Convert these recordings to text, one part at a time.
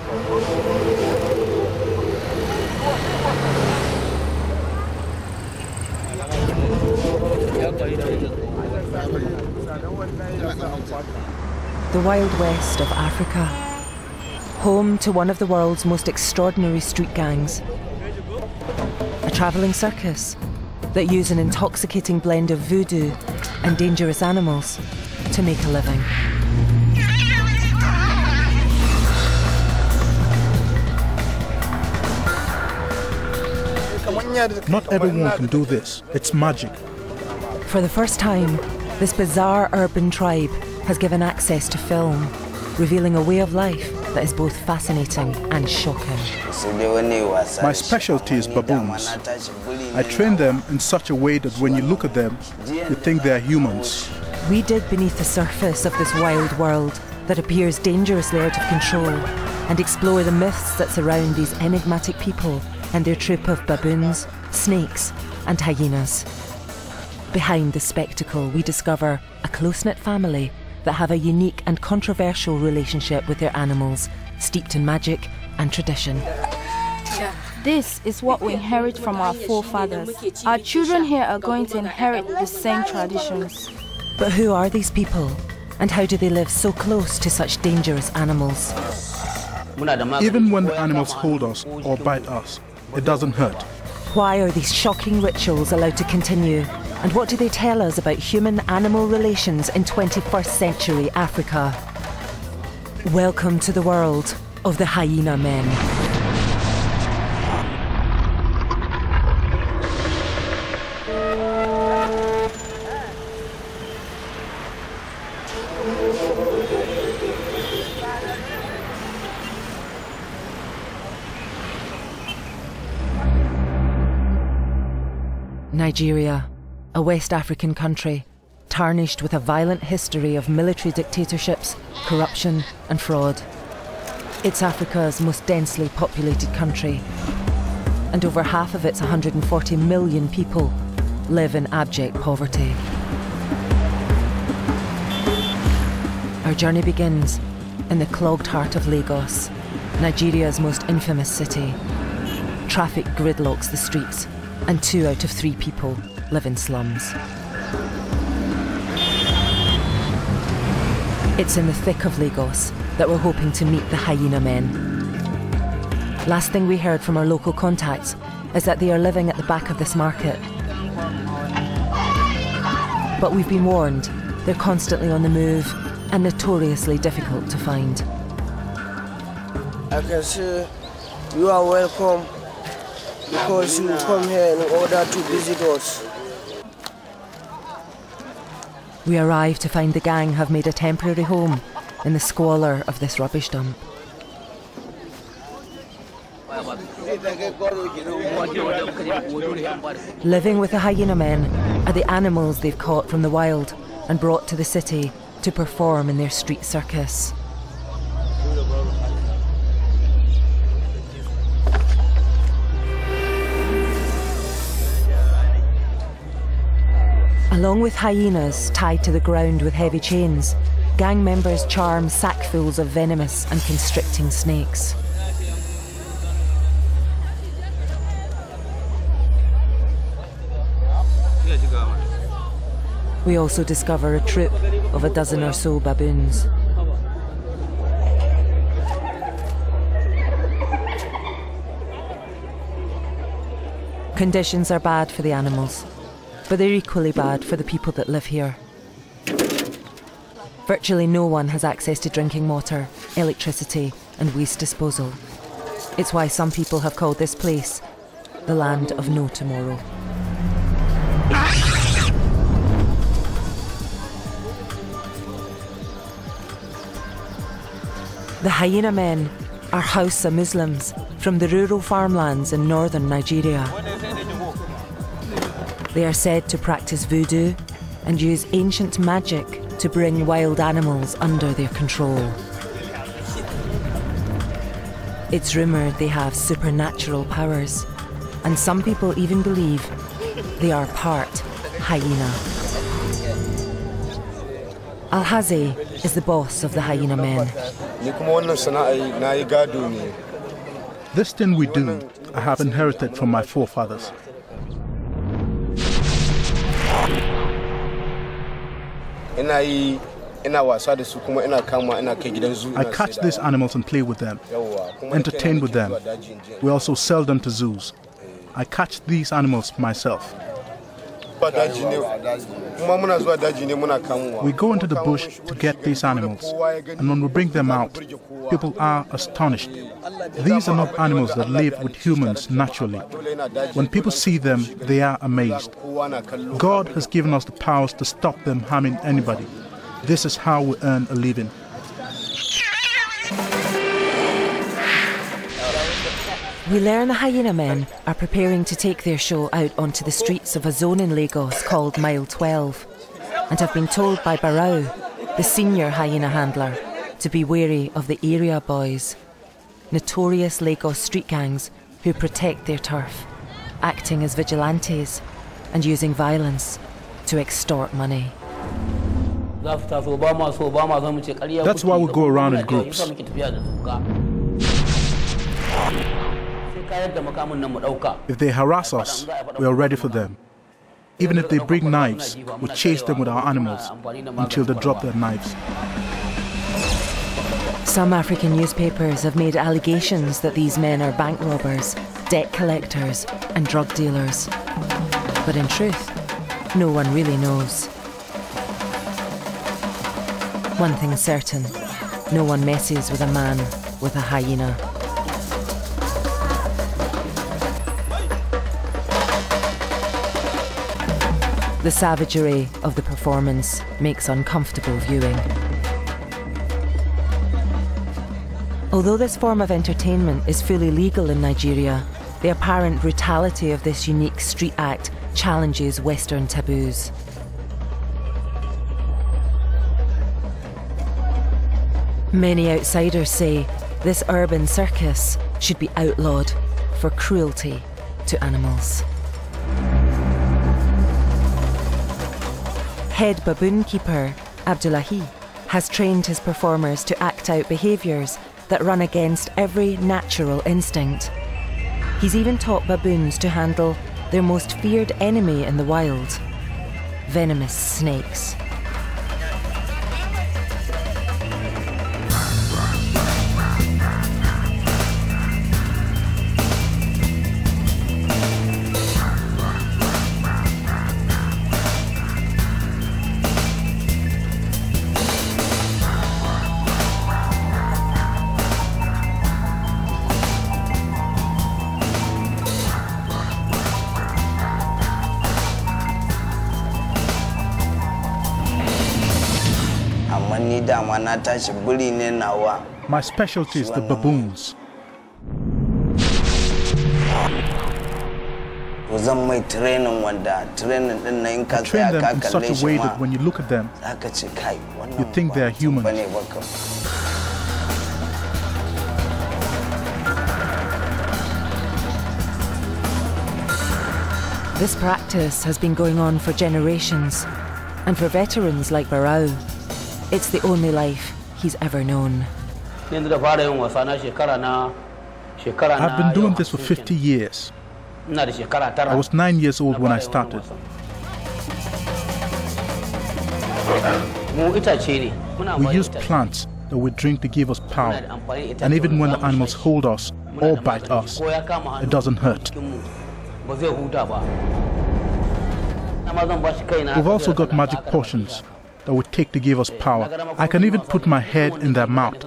The Wild West of Africa, home to one of the world's most extraordinary street gangs. A travelling circus that use an intoxicating blend of voodoo and dangerous animals to make a living. Not everyone can do this. It's magic. For the first time, this bizarre urban tribe has given access to film, revealing a way of life that is both fascinating and shocking. My specialty is baboons. I train them in such a way that when you look at them, you think they are humans. We dig beneath the surface of this wild world that appears dangerously out of control and explore the myths that surround these enigmatic people and their troop of baboons, snakes and hyenas. Behind the spectacle, we discover a close-knit family that have a unique and controversial relationship with their animals, steeped in magic and tradition. This is what we inherit from our forefathers. Our children here are going to inherit the same traditions. But who are these people? And how do they live so close to such dangerous animals? Even when the animals hold us or bite us, it doesn't hurt. Why are these shocking rituals allowed to continue? And what do they tell us about human-animal relations in 21st century Africa? Welcome to the world of the Hyena Men. Nigeria, a West African country, tarnished with a violent history of military dictatorships, corruption and fraud. It's Africa's most densely populated country, and over half of its 140 million people live in abject poverty. Our journey begins in the clogged heart of Lagos, Nigeria's most infamous city. Traffic gridlocks the streets, and 2 out of 3 people live in slums. It's in the thick of Lagos that we're hoping to meet the Hyena Men. Last thing we heard from our local contacts is that they are living at the back of this market. But we've been warned, they're constantly on the move and notoriously difficult to find. I can say you are welcome because you come here in order to visit us. We arrive to find the gang have made a temporary home in the squalor of this rubbish dump. Living with the Hyena Men are the animals they've caught from the wild and brought to the city to perform in their street circus. Along with hyenas tied to the ground with heavy chains, gang members charm sackfuls of venomous and constricting snakes. We also discover a troop of a dozen or so baboons. Conditions are bad for the animals, but they're equally bad for the people that live here. Virtually no one has access to drinking water, electricity and waste disposal. It's why some people have called this place the land of no tomorrow. The Hyena Men are Hausa Muslims from the rural farmlands in northern Nigeria. They are said to practice voodoo and use ancient magic to bring wild animals under their control. It's rumoured they have supernatural powers, and some people even believe they are part hyena. Alhazi is the boss of the Hyena Men. This thing we do, I have inherited from my forefathers. I catch these animals and play with them, entertain with them. We also sell them to zoos. I catch these animals myself. We go into the bush to get these animals, and when we bring them out, people are astonished. These are not animals that live with humans naturally. When people see them, they are amazed. God has given us the powers to stop them harming anybody. This is how we earn a living. We learn the Hyena Men are preparing to take their show out onto the streets of a zone in Lagos called Mile 12, and have been told by Barau, the senior hyena handler, to be wary of the area boys, notorious Lagos street gangs who protect their turf, acting as vigilantes and using violence to extort money. That's why we go around in groups. If they harass us, we are ready for them. Even if they bring knives, we chase them with our animals until they drop their knives. Some African newspapers have made allegations that these men are bank robbers, debt collectors and drug dealers. But in truth, no one really knows. One thing's certain, no one messes with a man with a hyena. The savagery of the performance makes uncomfortable viewing. Although this form of entertainment is fully legal in Nigeria, the apparent brutality of this unique street act challenges Western taboos. Many outsiders say this urban circus should be outlawed for cruelty to animals. Head baboon keeper Abdullahi has trained his performers to act out behaviours that run against every natural instinct. He's even taught baboons to handle their most feared enemy in the wild, venomous snakes. My specialty is the baboons. I train them in such a way that when you look at them, you think they are human. This practice has been going on for generations, and for veterans like Barau, it's the only life he's ever known. I've been doing this for 50 years. I was 9 years old when I started. We use plants that we drink to give us power. And even when the animals hold us or bite us, it doesn't hurt. We've also got magic potions that we take to give us power. I can even put my head in their mouth.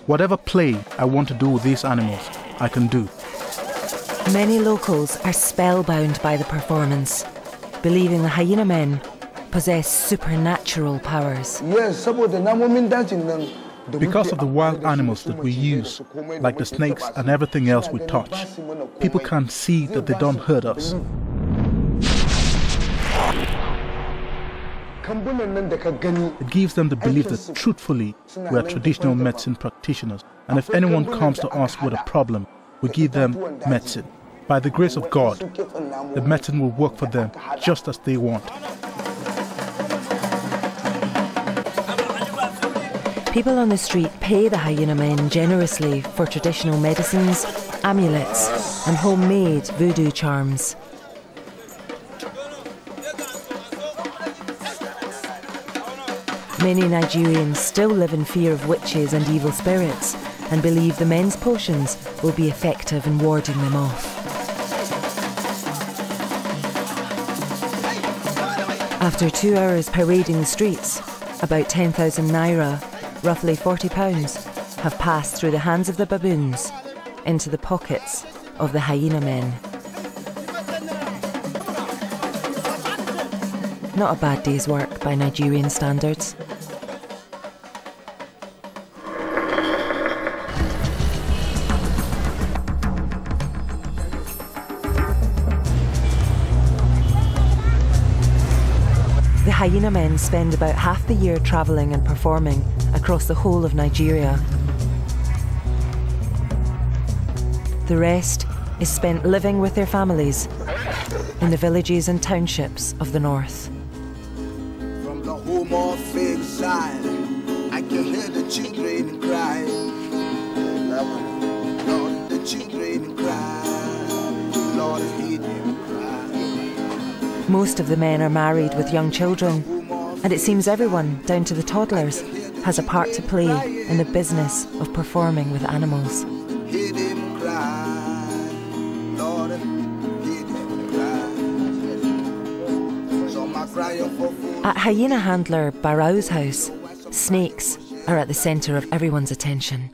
Whatever play I want to do with these animals, I can do. Many locals are spellbound by the performance, believing the Hyena Men possess supernatural powers. Because of the wild animals that we use, like the snakes and everything else we touch, people can see that they don't hurt us. It gives them the belief that truthfully we are traditional medicine practitioners, and if anyone comes to us with a problem, we give them medicine. By the grace of God, the medicine will work for them just as they want. People on the street pay the hyena men generously for traditional medicines, amulets, and homemade voodoo charms. Many Nigerians still live in fear of witches and evil spirits and believe the men's potions will be effective in warding them off. After 2 hours parading the streets, about 10,000 naira, roughly £40, have passed through the hands of the baboons into the pockets of the hyena men. Not a bad day's work by Nigerian standards. The hyena men spend about half the year travelling and performing across the whole of Nigeria. The rest is spent living with their families in the villages and townships of the north. From the home of exile, I can hear the children cry. Lord, the children cry. Lord, hear them cry. Most of the men are married with young children, and it seems everyone, down to the toddlers, has a part to play in the business of performing with animals. Hear them cry. Lord, hear them cry. Some are crying for food. At hyena handler Barrow's house, snakes are at the centre of everyone's attention.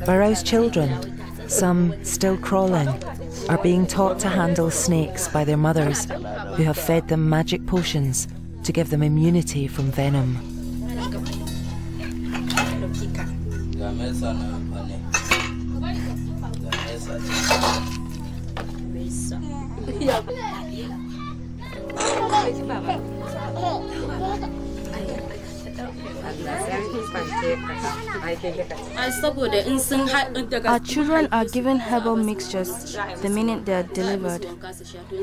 Barrow's children, some still crawling, are being taught to handle snakes by their mothers, who have fed them magic potions to give them immunity from venom. Our children are given herbal mixtures the minute they are delivered.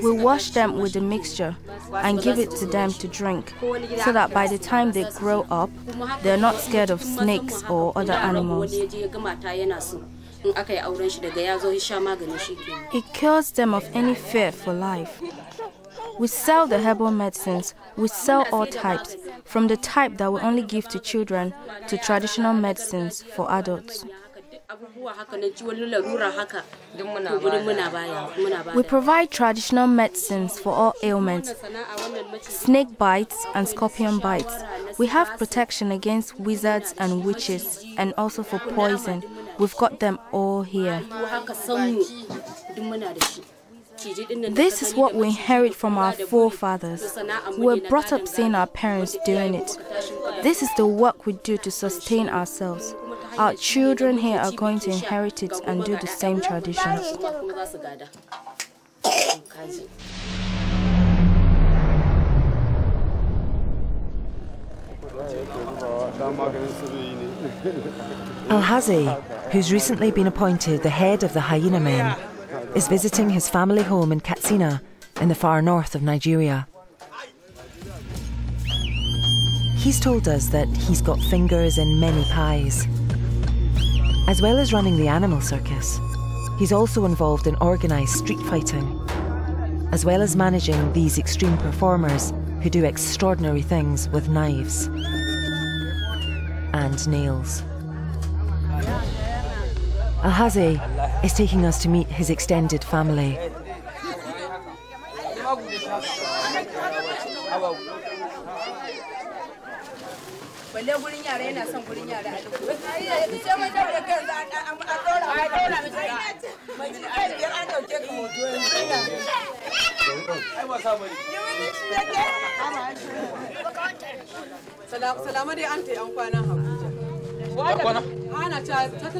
We wash them with the mixture and give it to them to drink, so that by the time they grow up, they are not scared of snakes or other animals. It cures them of any fear for life. We sell the herbal medicines. We sell all types, from the type that we only give to children to traditional medicines for adults. We provide traditional medicines for all ailments, snake bites and scorpion bites. We have protection against wizards and witches, and also for poison. We've got them all here. This is what we inherit from our forefathers. We were brought up seeing our parents doing it. This is the work we do to sustain ourselves. Our children here are going to inherit it and do the same traditions. Alhazi, who's recently been appointed the head of the hyena men, is visiting his family home in Katsina in the far north of Nigeria. He's told us that he's got fingers in many pies. As well as running the animal circus, he's also involved in organised street fighting, as well as managing these extreme performers who do extraordinary things with knives and nails. Alhazi is taking us to meet his extended family.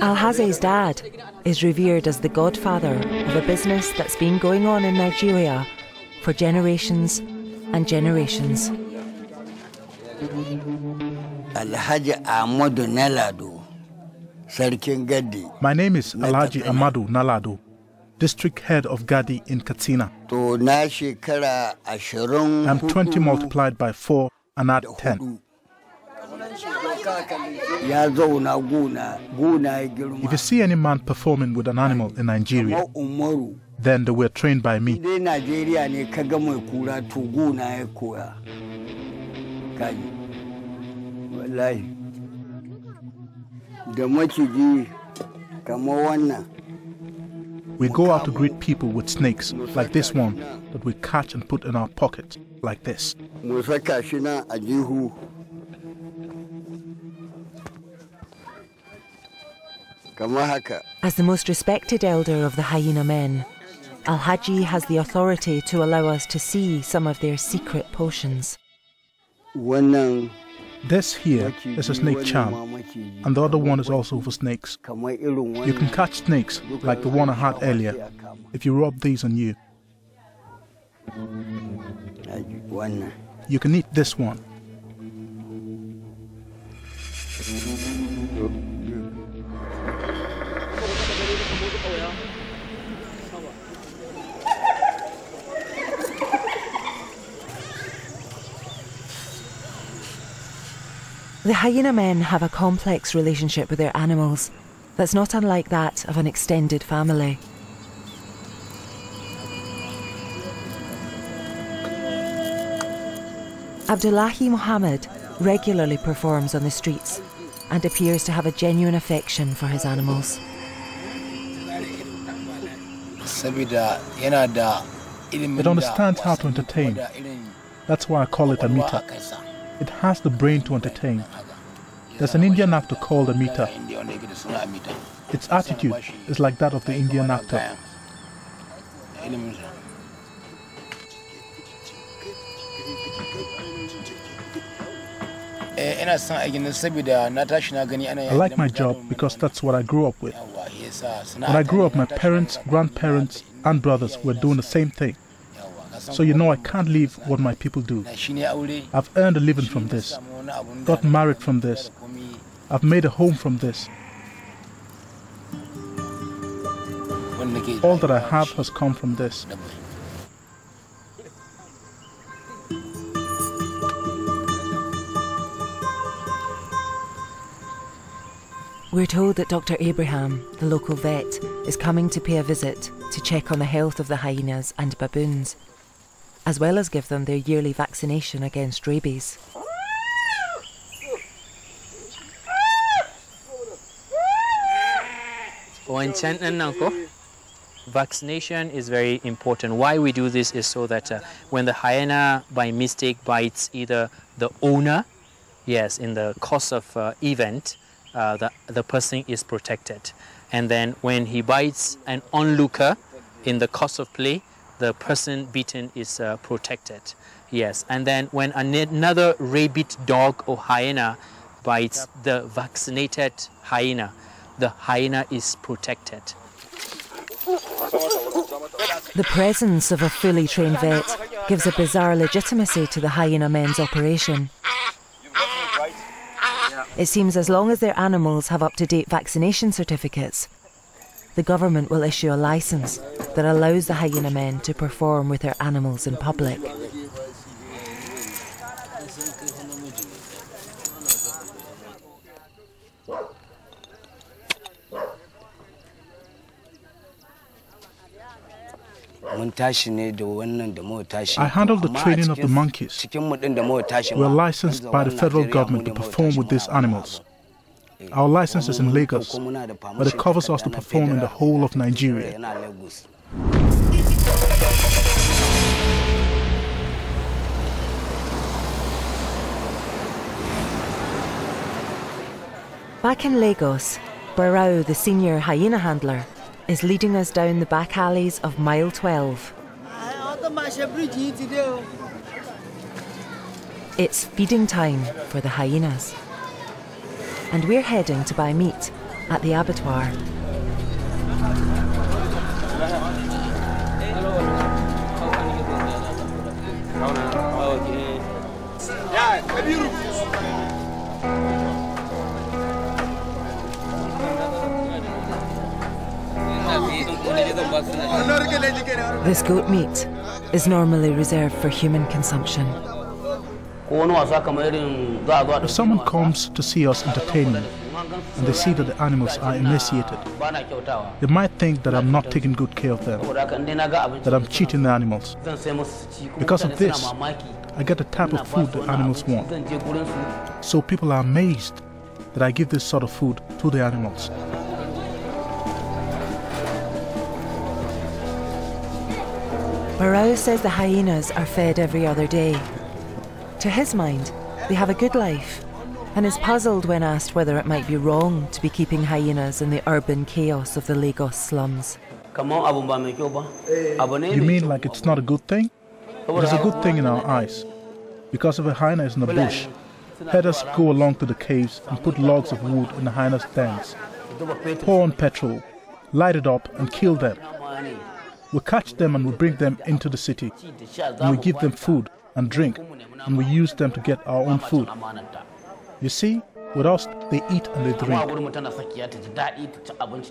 Alhazi's dad is revered as the godfather of a business that's been going on in Nigeria for generations and generations. Alhaji Ahmadu Nelado My name is Alhaji Amadu Nalado, district head of Gadi in Katsina. I'm 20 multiplied by 4 and add 10. If you see any man performing with an animal in Nigeria, then they were trained by me. We go out to greet people with snakes, like this one, that we catch and put in our pocket, like this. As the most respected elder of the Hyena Men, Alhaji has the authority to allow us to see some of their secret potions. This here is a snake charm, and the other one is also for snakes. You can catch snakes, like the one I had earlier, if you rub these on you. You can eat this one. The Hyena Men have a complex relationship with their animals that's not unlike that of an extended family. Abdullahi Muhammad regularly performs on the streets and appears to have a genuine affection for his animals. It understands how to entertain. That's why I call it a meter. It has the brain to entertain. There's an Indian actor called a meter. Its attitude is like that of the Indian actor. I like my job because that's what I grew up with. When I grew up, my parents, grandparents, and brothers were doing the same thing. So you know I can't leave what my people do. I've earned a living from this, got married from this, I've made a home from this. All that I have has come from this. We're told that Dr. Abraham, the local vet, is coming to pay a visit to check on the health of the hyenas and baboons, as well as give them their yearly vaccination against rabies. Vaccination is very important. Why we do this is so that when the hyena by mistake bites either the owner, yes, in the course of event, the person is protected. And then when he bites an onlooker in the course of play, the person bitten is protected. Yes, and then when another rabid dog or hyena bites the vaccinated hyena, the hyena is protected. The presence of a fully trained vet gives a bizarre legitimacy to the Hyena Men's operation. It seems as long as their animals have up-to-date vaccination certificates, the government will issue a licence that allows the Hyena Men to perform with their animals in public. I handle the training of the monkeys. We are licensed by the federal government to perform with these animals. Our license is in Lagos, but it covers us to perform in the whole of Nigeria. Back in Lagos, Barao, the senior hyena handler, is leading us down the back alleys of Mile 12. It's feeding time for the hyenas. And we're heading to buy meat at the abattoir. This goat meat is normally reserved for human consumption. If someone comes to see us entertaining and they see that the animals are emaciated, they might think that I'm not taking good care of them, that I'm cheating the animals. Because of this, I get the type of food the animals want. So people are amazed that I give this sort of food to the animals. Barao says the hyenas are fed every other day. To his mind, they have a good life, and is puzzled when asked whether it might be wrong to be keeping hyenas in the urban chaos of the Lagos slums. You mean like it's not a good thing? It is a good thing in our eyes. Because if a hyena is in the bush, herders go along to the caves and put logs of wood in the hyena's dens, pour on petrol, light it up and kill them. We catch them and we bring them into the city, and we give them food and drink, and we use them to get our own food. You see, with us, they eat and they drink.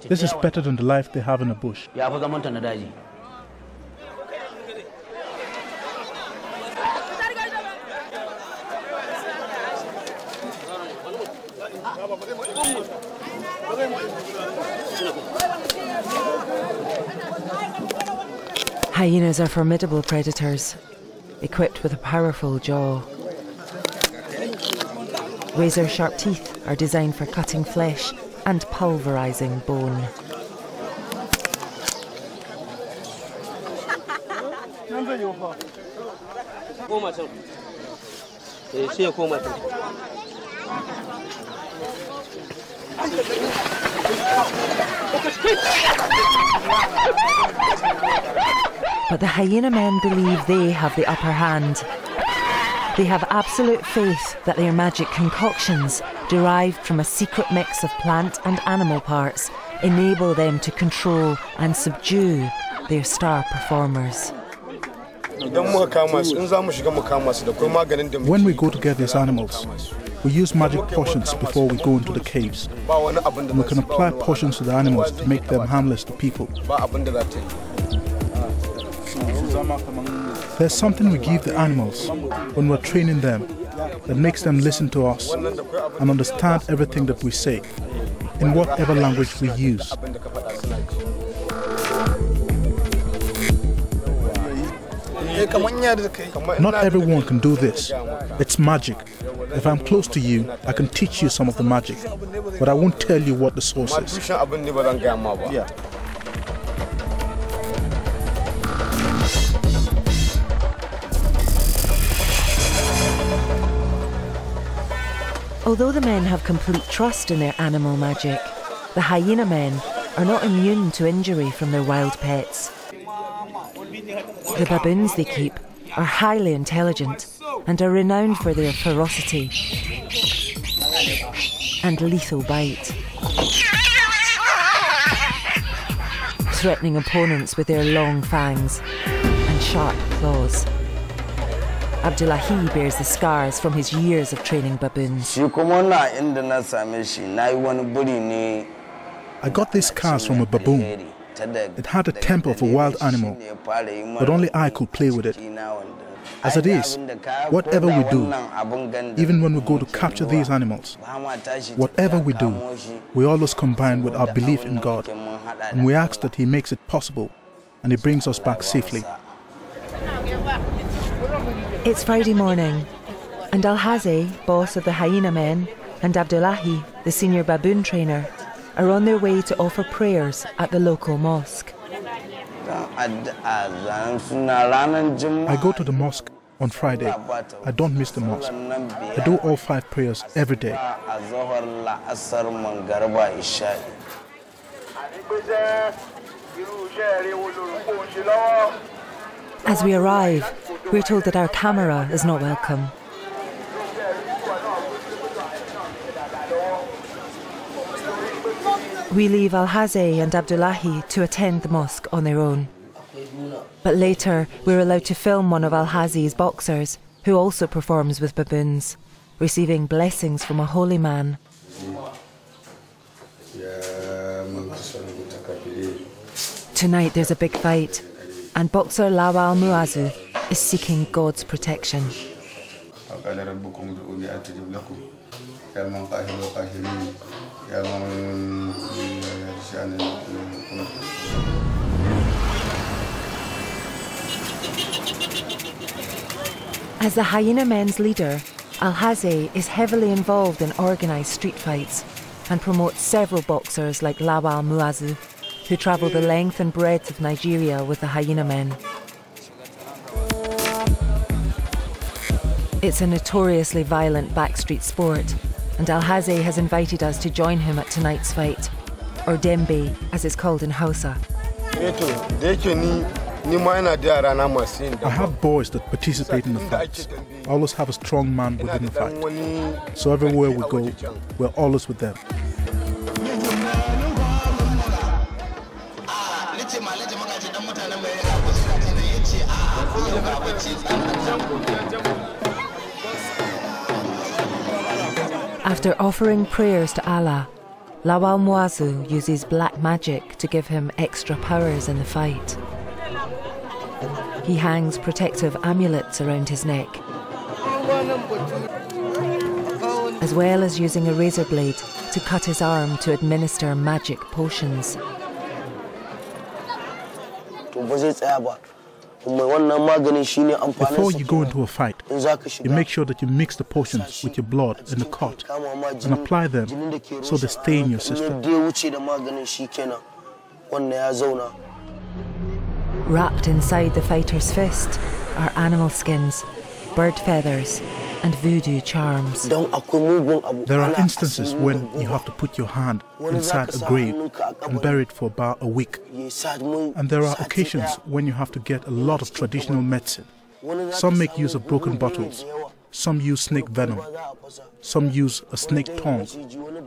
This is better than the life they have in the bush. Hyenas are formidable predators, equipped with a powerful jaw. Razor-sharp teeth are designed for cutting flesh and pulverising bone. But the hyena men believe they have the upper hand. They have absolute faith that their magic concoctions, derived from a secret mix of plant and animal parts, enable them to control and subdue their star performers. When we go to get these animals, we use magic potions before we go into the caves. And we can apply potions to the animals to make them harmless to people. There's something we give the animals when we're training them that makes them listen to us and understand everything that we say, in whatever language we use. Not everyone can do this. It's magic. If I'm close to you, I can teach you some of the magic, but I won't tell you what the source is. Although the men have complete trust in their animal magic, the hyena men are not immune to injury from their wild pets. The baboons they keep are highly intelligent and are renowned for their ferocity and lethal bite, threatening opponents with their long fangs and sharp claws. Abdullahi bears the scars from his years of training baboons. I got these scars from a baboon. It had the temper of a wild animal, but only I could play with it. As it is, whatever we do, even when we go to capture these animals, whatever we do, we always combine with our belief in God, and we ask that He makes it possible, and He brings us back safely. It's Friday morning, and Alhazi, boss of the hyena men, and Abdullahi, the senior baboon trainer, are on their way to offer prayers at the local mosque. I go to the mosque on Friday. I don't miss the mosque. I do all 5 prayers every day. As we arrive, we're told that our camera is not welcome. We leave Alhazi and Abdullahi to attend the mosque on their own. But later, we're allowed to film one of Alhazi's boxers, who also performs with baboons, receiving blessings from a holy man. Tonight there's a big fight, and boxer Lawal Muazu is seeking God's protection. As the Hyena Men's leader, Alhaze is heavily involved in organised street fights and promotes several boxers like Lawal Muazu, who travel the length and breadth of Nigeria with the Hyena Men. It's a notoriously violent backstreet sport, and Alhaze has invited us to join him at tonight's fight, or Dembe, as it's called in Hausa. I have boys that participate in the fights. I always have a strong man within the fight. So everywhere we go, we're always with them. After offering prayers to Allah, Lawal Muazu uses black magic to give him extra powers in the fight. He hangs protective amulets around his neck, as well as using a razor blade to cut his arm to administer magic potions. Before you go into a fight, you make sure that you mix the potions with your blood in the cut and apply them so they stay in your system. Wrapped inside the fighter's fist are animal skins, bird feathers, and voodoo charms. There are instances when you have to put your hand inside a grave and bury it for about a week. And there are occasions when you have to get a lot of traditional medicine. Some make use of broken bottles, some use snake venom, some use a snake tongue,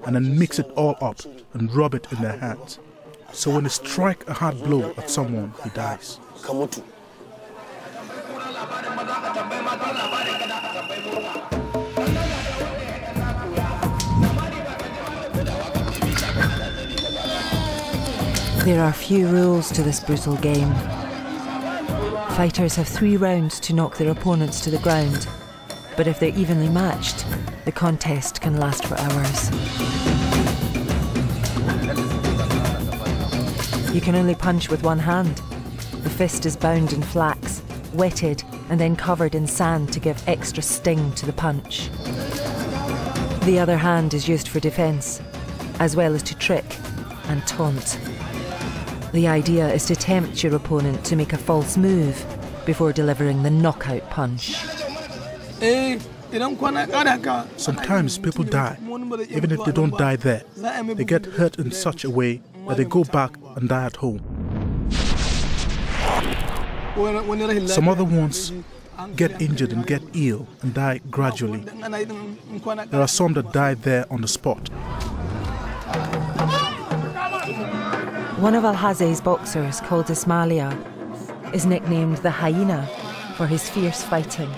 and then mix it all up and rub it in their hands. So when they strike a hard blow at someone, he dies. There are few rules to this brutal game. Fighters have 3 rounds to knock their opponents to the ground, but if they're evenly matched, the contest can last for hours. You can only punch with one hand. The fist is bound in flax, wetted and then covered in sand to give extra sting to the punch. The other hand is used for defence, as well as to trick and taunt. The idea is to tempt your opponent to make a false move before delivering the knockout punch. Sometimes people die. Even if they don't die there, they get hurt in such a way that they go back and die at home. Some other ones get injured and get ill and die gradually. There are some that die there on the spot. One of Alhaze's boxers, called Ismailia, is nicknamed the Hyena for his fierce fighting.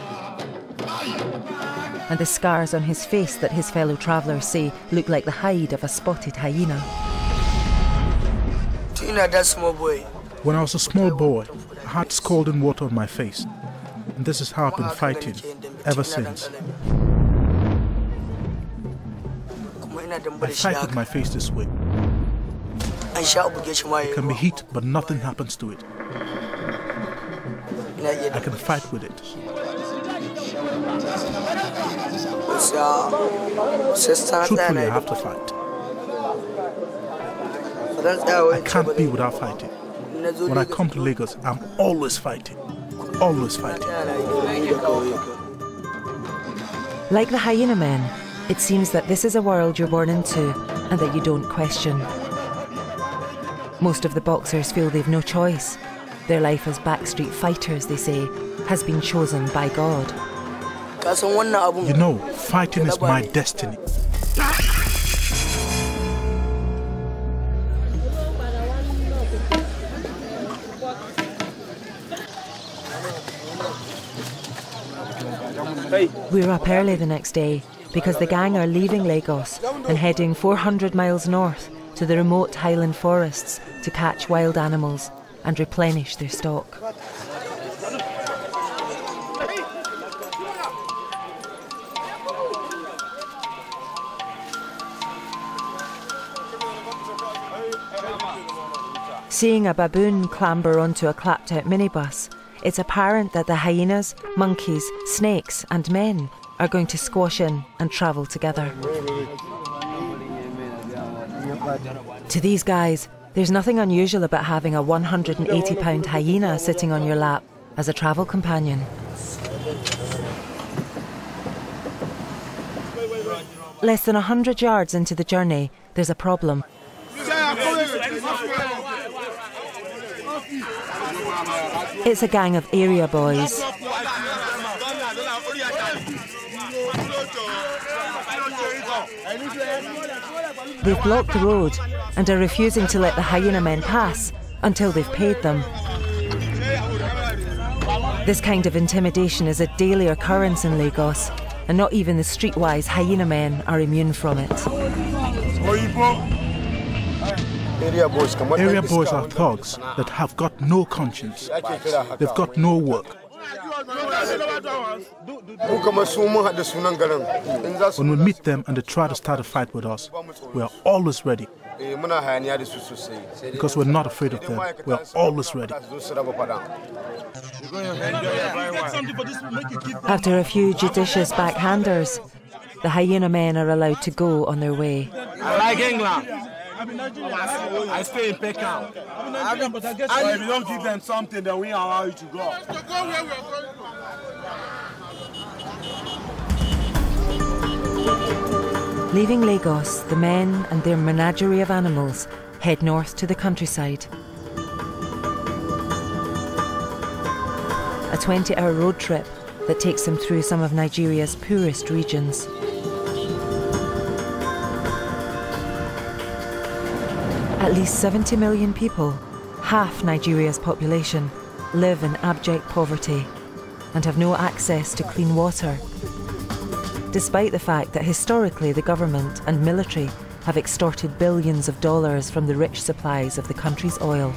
And the scars on his face that his fellow travellers say look like the hide of a spotted hyena. When I was a small boy, I had scalding water on my face. And this is how I've been fighting ever since. I fight with my face this way. It can be heat, but nothing happens to it. I can fight with it. Truthfully, I have to fight. I can't be without fighting. When I come to Lagos, I'm always fighting. Always fighting. Like the Hyena Men, it seems that this is a world you're born into and that you don't question. Most of the boxers feel they've no choice. Their life as backstreet fighters, they say, has been chosen by God. You know, fighting is my destiny. We're up early the next day because the gang are leaving Lagos and heading 400 miles north to the remote highland forests to catch wild animals and replenish their stock. Seeing a baboon clamber onto a clapped-out minibus, it's apparent that the hyenas, monkeys, snakes and men are going to squash in and travel together. To these guys, there's nothing unusual about having a 180-pound hyena sitting on your lap as a travel companion. Less than 100 yards into the journey, there's a problem. It's a gang of area boys. They've blocked the road and are refusing to let the hyena men pass until they've paid them. This kind of intimidation is a daily occurrence in Lagos, and not even the streetwise hyena men are immune from it. Area boys are thugs that have got no conscience. They've got no work. When we meet them and they try to start a fight with us, we are always ready. Because we're not afraid of them, we are always ready. After a few judicious backhanders, the hyena men are allowed to go on their way. I like England. I stay in Peckham. If you don't give them something, then we allow you to go. Leaving Lagos, the men and their menagerie of animals head north to the countryside. A 20-hour road trip that takes them through some of Nigeria's poorest regions. At least 70 million people, half Nigeria's population, live in abject poverty and have no access to clean water, despite the fact that historically the government and military have extorted billions of dollars from the rich supplies of the country's oil.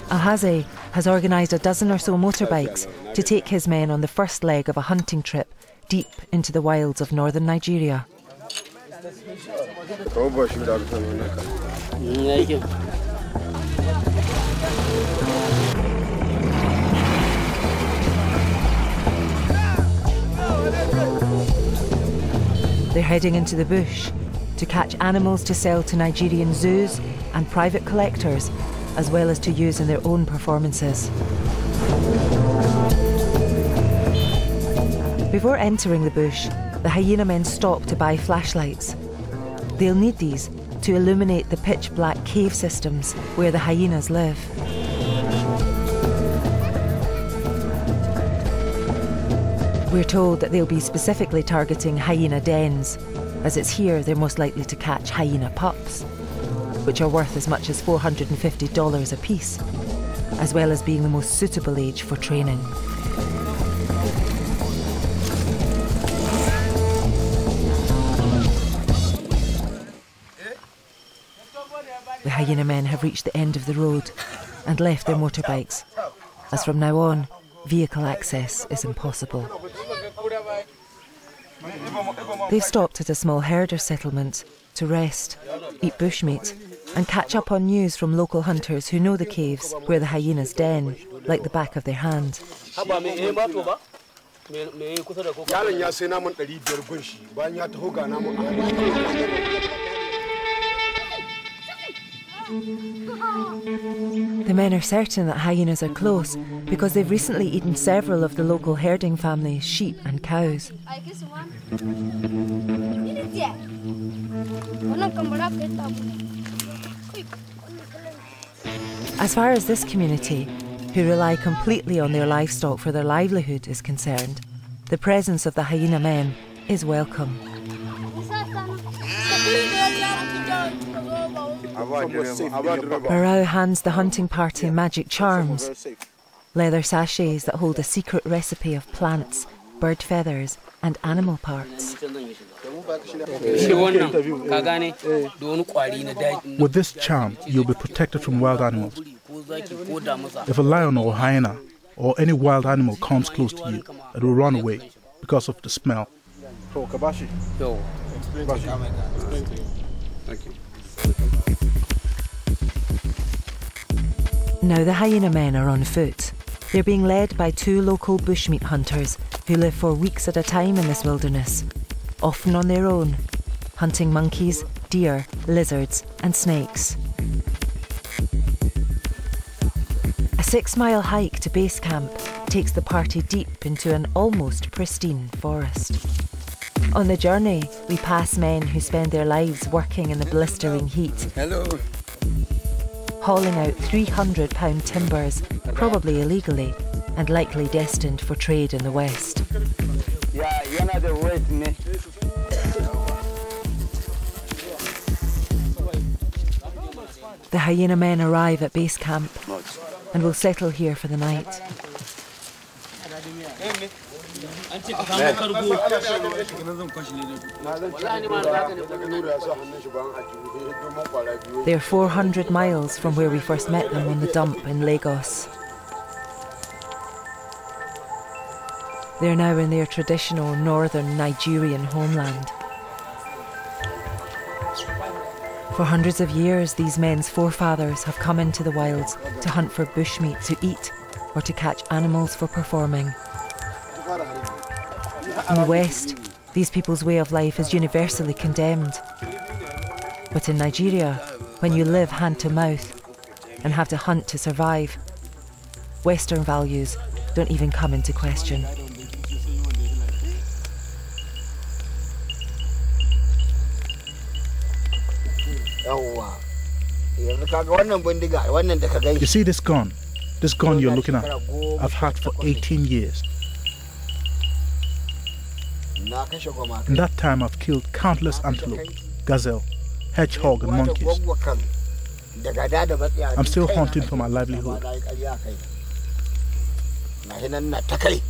Ahaze has organised a dozen or so motorbikes to take his men on the first leg of a hunting trip deep into the wilds of northern Nigeria. They're heading into the bush to catch animals to sell to Nigerian zoos and private collectors, as well as to use in their own performances. Before entering the bush, the hyena men stop to buy flashlights. They'll need these to illuminate the pitch-black cave systems where the hyenas live. We're told that they'll be specifically targeting hyena dens, as it's here they're most likely to catch hyena pups, which are worth as much as $450 a piece, as well as being the most suitable age for training. The hyena men have reached the end of the road and left their motorbikes, as from now on, vehicle access is impossible. They've stopped at a small herder settlement to rest, eat bushmeat, and catch up on news from local hunters who know the caves where the hyenas den like the back of their hand. The men are certain that hyenas are close because they've recently eaten several of the local herding families' sheep and cows. As far as this community, who rely completely on their livestock for their livelihood, is concerned, the presence of the hyena men is welcome. Barao hands the hunting party magic charms, leather sachets that hold a secret recipe of plants, bird feathers and animal parts. With this charm, you'll be protected from wild animals. If a lion or hyena or any wild animal comes close to you, it will run away because of the smell. So, Kabashi. Thank you. Now the hyena men are on foot. They're being led by 2 local bushmeat hunters who live for weeks at a time in this wilderness, often on their own, hunting monkeys, deer, lizards and snakes. A 6-mile hike to base camp takes the party deep into an almost pristine forest. On the journey, we pass men who spend their lives working in the blistering heat. Hello. Hauling out 300-pound timbers, probably illegally, and likely destined for trade in the West. The hyena men arrive at base camp and will settle here for the night. They're 400 miles from where we first met them on the dump in Lagos. They're now in their traditional northern Nigerian homeland. For hundreds of years, these men's forefathers have come into the wilds to hunt for bushmeat to eat or to catch animals for performing. In the West, these people's way of life is universally condemned. But in Nigeria, when you live hand to mouth and have to hunt to survive, Western values don't even come into question. You see this gun? This gun you're looking at, I've had for 18 years. In that time, I've killed countless antelope, gazelle, hedgehog and monkeys. I'm still hunting for my livelihood.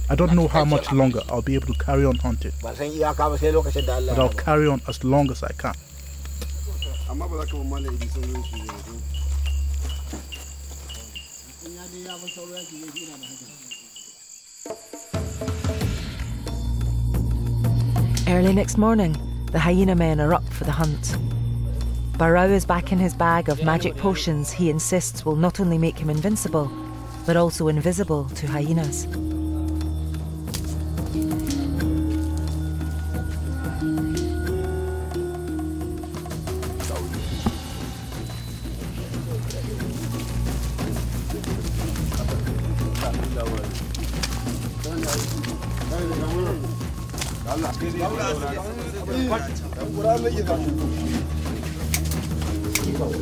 I don't know how much longer I'll be able to carry on hunting, but I'll carry on as long as I can. Early next morning, the hyena men are up for the hunt. Barrow is back in his bag of magic potions he insists will not only make him invincible, but also invisible to hyenas.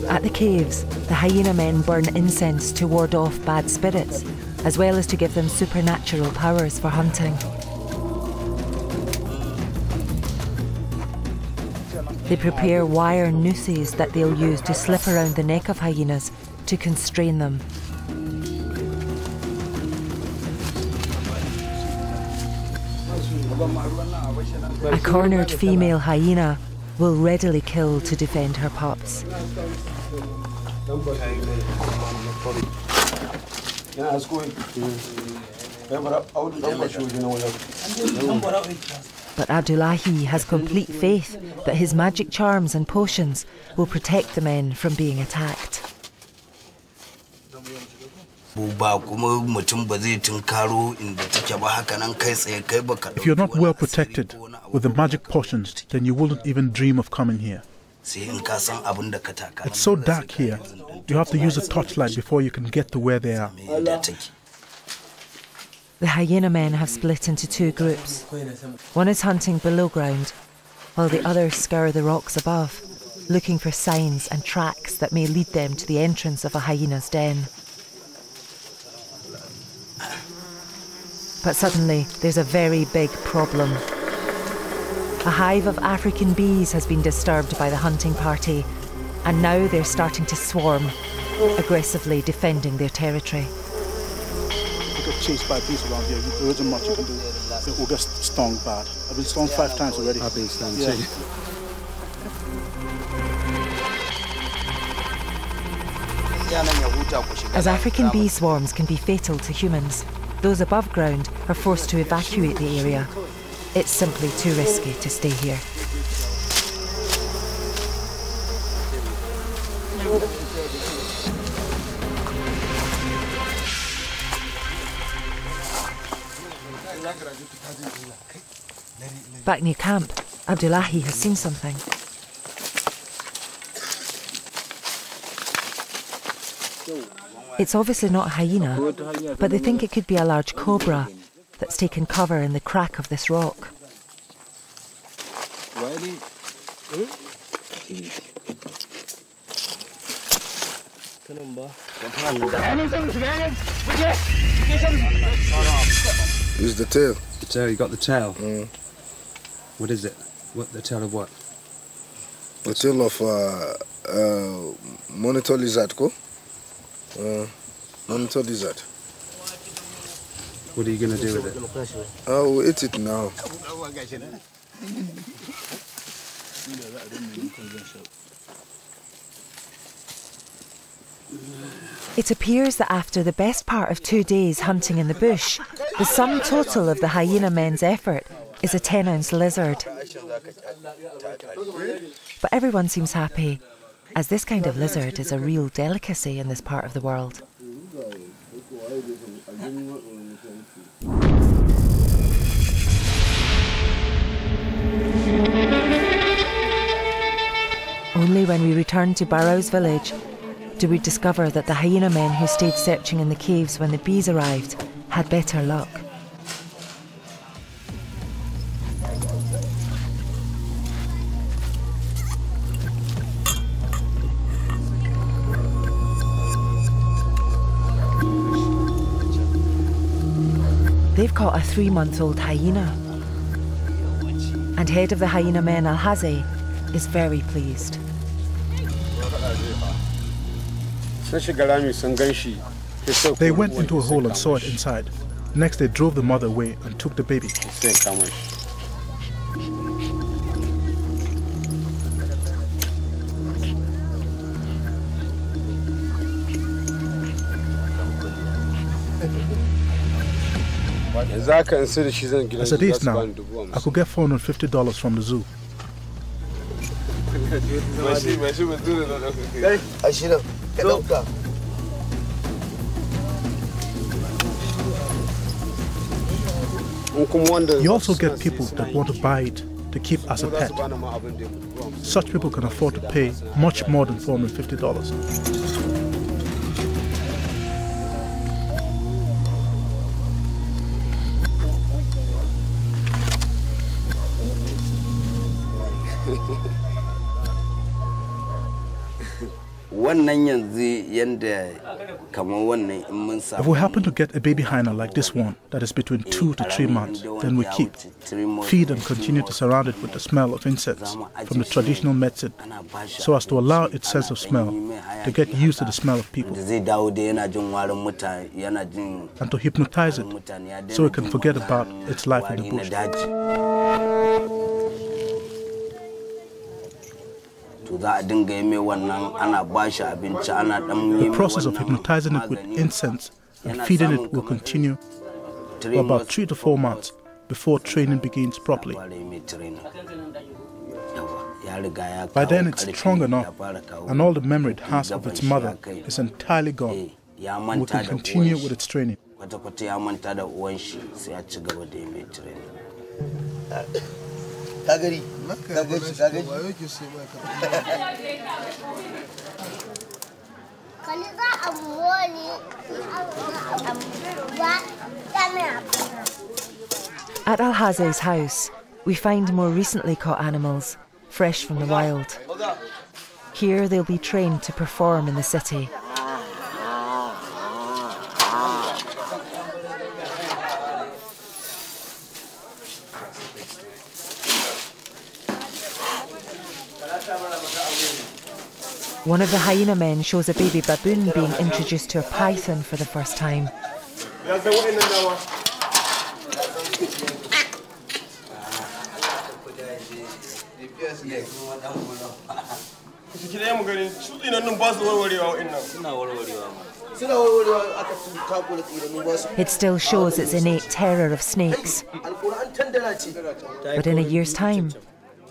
At the caves, the hyena men burn incense to ward off bad spirits, as well as to give them supernatural powers for hunting. They prepare wire nooses that they'll use to slip around the neck of hyenas to constrain them. A cornered female hyena will readily kill to defend her pups. But Abdullahi has complete faith that his magic charms and potions will protect the men from being attacked. If you're not well protected with the magic potions, then you wouldn't even dream of coming here. It's so dark here, you have to use a torchlight before you can get to where they are. The hyena men have split into 2 groups. One is hunting below ground, while the others scour the rocks above, looking for signs and tracks that may lead them to the entrance of a hyena's den. But suddenly, there's a very big problem. A hive of African bees has been disturbed by the hunting party, and now they're starting to swarm, aggressively defending their territory. chased by bees around here, there isn't much you can do. It will get stung bad. I've been stung 5 times already. I've been stung Yeah. too. As African bee swarms can be fatal to humans, those above ground are forced to evacuate the area. It's simply too risky to stay here. Back near camp, Abdullahi has seen something. It's obviously not a hyena, but they think it could be a large cobra that's taken cover in the crack of this rock. It's the tail. The tail, you got the tail? Mm. What is it? What, the tail of what? The tail of monitor lizard, ko? Monitor lizard. What are you going to do with it? I will eat it now. It appears that after the best part of 2 days hunting in the bush, the sum total of the hyena men's effort is a 10-ounce lizard. But everyone seems happy, as this kind of lizard is a real delicacy in this part of the world. Only when we return to Barrow's village do we discover that the hyena men who stayed searching in the caves when the bees arrived had better luck. They've caught a 3-month-old hyena. And head of the hyena men, Al-Hazi, is very pleased. They went into a hole and saw it inside. Next, they drove the mother away and took the baby. As it is now, I could get $450 from the zoo. You also get people that want to buy it to keep as a pet. Such people can afford to pay much more than $450. If we happen to get a baby hyena like this one that is between 2 to 3 months, then we keep, feed and continue to surround it with the smell of incense from the traditional medicine so as to allow its sense of smell to get used to the smell of people and to hypnotize it so it can forget about its life in the bush. The process of hypnotizing it with incense and feeding it will continue for about 3 to 4 months before training begins properly. By then it's strong enough and all the memory it has of its mother is entirely gone, and we can continue with its training. At Al-Hazi's house, we find more recently caught animals, fresh from the wild. Here they'll be trained to perform in the city. One of the hyena men shows a baby baboon being introduced to a python for the first time. It still shows its innate terror of snakes. But in a year's time,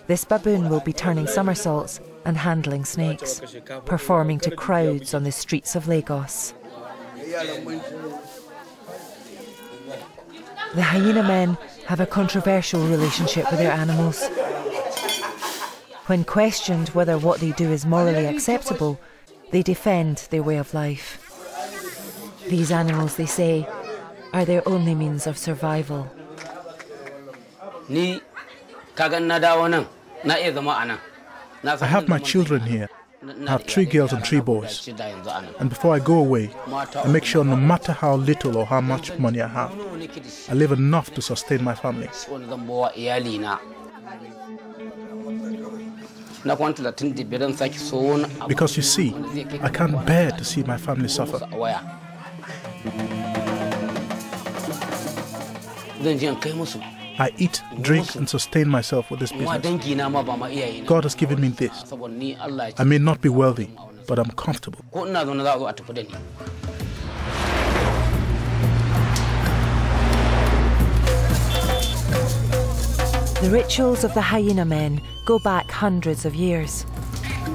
this baboon will be turning somersaults and handling snakes, performing to crowds on the streets of Lagos. The hyena men have a controversial relationship with their animals. When questioned whether what they do is morally acceptable, they defend their way of life. These animals, they say, are their only means of survival. I have my children here. I have 3 girls and 3 boys. And before I go away, I make sure no matter how little or how much money I have, I live enough to sustain my family. Because you see, I can't bear to see my family suffer. I eat, drink and sustain myself with this business. God has given me this. I may not be wealthy, but I'm comfortable. The rituals of the hyena men go back hundreds of years,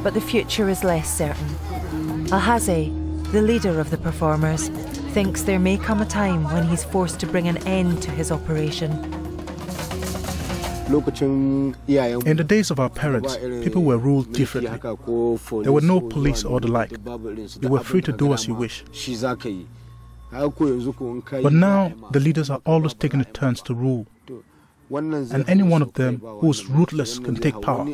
but the future is less certain. Alhaze, the leader of the performers, thinks there may come a time when he's forced to bring an end to his operation. In the days of our parents, people were ruled differently. There were no police or the like. You were free to do as you wish. But now, the leaders are always taking turns to rule. And any one of them who is ruthless can take power.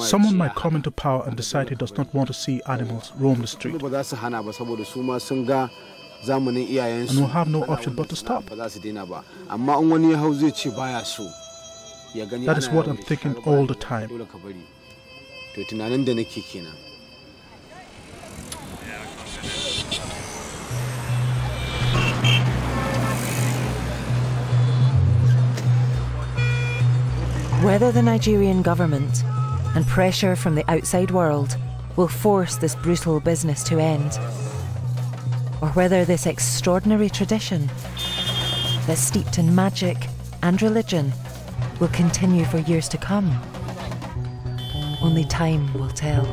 Someone might come into power and decide he does not want to see animals roam the street. And will have no option but to stop. That is what I'm thinking all the time. Whether the Nigerian government and pressure from the outside world will force this brutal business to end, or whether this extraordinary tradition that's steeped in magic and religion will continue for years to come, only time will tell.